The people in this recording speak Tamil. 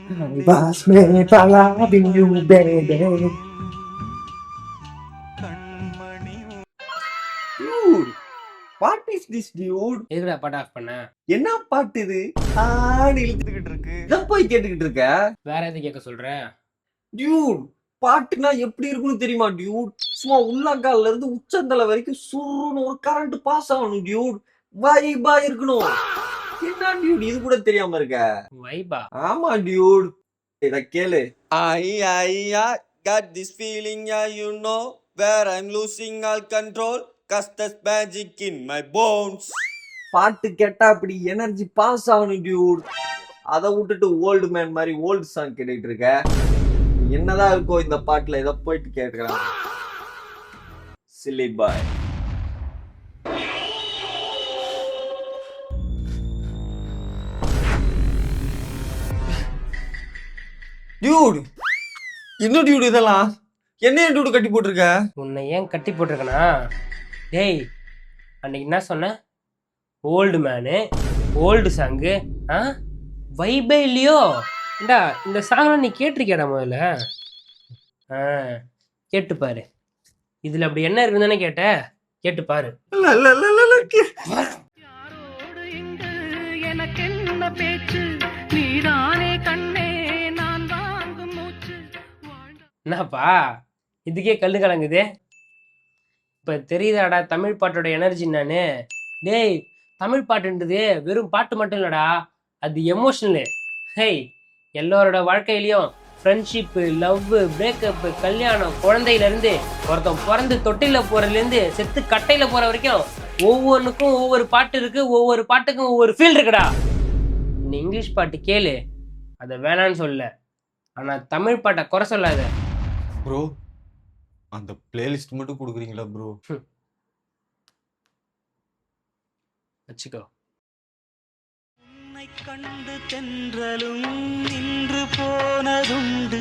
Was made for loving you, baby. Dude, what is this, dude? எதுக்குடா பாட்டு ஆஃப் பண்ண? என்ன பாட்டு இது? ஆன்னு இழுத்துக்கிட்டு இருக்கு. இத போய் கேட்டுக்கிட்டு இருக்க? வேற எது கேட்க சொல்ற? டியூட், பாட்டுனா எப்படி இருக்குன்னு தெரியுமா டியூட்? சும்மா உள்ளங்கால்ல இருந்து உச்சந்தலை வரைக்கும் சுருன்னு ஒரு கரண்ட் பாஸ் ஆகணும் டியூட். வைபா இருக்கணும். என்ன டியூட் இது கூட தெரியாம இருக்க? வைபா? ஆமா டியூட். இத கேளு. I got this feeling, yeah, you know, where I'm losing all control, cause there's magic in my bones. பாட்டு கேட்டா அப்படி எனர்ஜி பாஸ் ஆகணும் டியூட். அதை விட்டுட்டு ஓல்டு மேன் மாதிரி ஓல்டு சாங் கேட்டுக்கிட்டு இருக்க. என்னதான் இருக்கோ இந்த பாட்டுல இதை போயிட்டு கேட்கிறான். சில்லி பாய். டியூட், என்ன டியூட் இதெல்லாம்? என்ன டியூட் கட்டி போட்டிருக்க? உன்னை ஏன் கட்டி போட்டிருக்கனா? டேய், அன்னைக்கு என்ன சொன்ன? ஓல்டு மேனு, ஓல்டு சாங்கு, ஆ வைபே இல்லையோ? இந்தா இந்த சாங்லாம் நீ கேட்டிருக்கியாடா முதல்ல? ஆ கேட்டுப்பாரு. இதுல அப்படி என்ன இருக்குன்னு தானே கேட்ட? கேட்டுப்பாரு. யாரோடு இங்கு எனக்கு என்ன பேச்சு, நீதானே கண்ணே நான் வாங்கும் மூச்சு. என்னப்பா இதுக்கே கல்லு கலங்குது? இப்போ தெரியுதாடா தமிழ் பாட்டோட எனர்ஜி நானு? டேய், தமிழ் பாட்டுன்றது வெறும் பாட்டு மட்டும் இல்லடா, அது எமோஷனலு. ஹேய், எல்லோரோட வாழ்க்கையிலையும் ஃப்ரெண்ட்ஷிப்பு, லவ்வு, பிரேக்கப்பு, கல்யாணம், குழந்தையிலேருந்து ஒருத்தன் பிறந்து தொட்டில போகிறதுலேருந்து செத்து கட்டையில் போகிற வரைக்கும் ஒவ்வொன்றுக்கும் ஒவ்வொரு பாட்டு இருக்குது, ஒவ்வொரு பாட்டுக்கும் ஒவ்வொரு ஃபீல் இருக்குடா. நீ இங்கிலீஷ் பாட்டு கேளு, அதை வேணான்னு சொல்ல, ஆனால் தமிழ் பாட்டை குறை சொல்லாத. ப்ரோ, அந்த பிளேலிஸ்ட் மட்டும் கொடுக்குறீங்களா ப்ரோ? வச்சுக்கோ. உன்னை கண்டு தென்றலும் நின்று போனதுண்டு,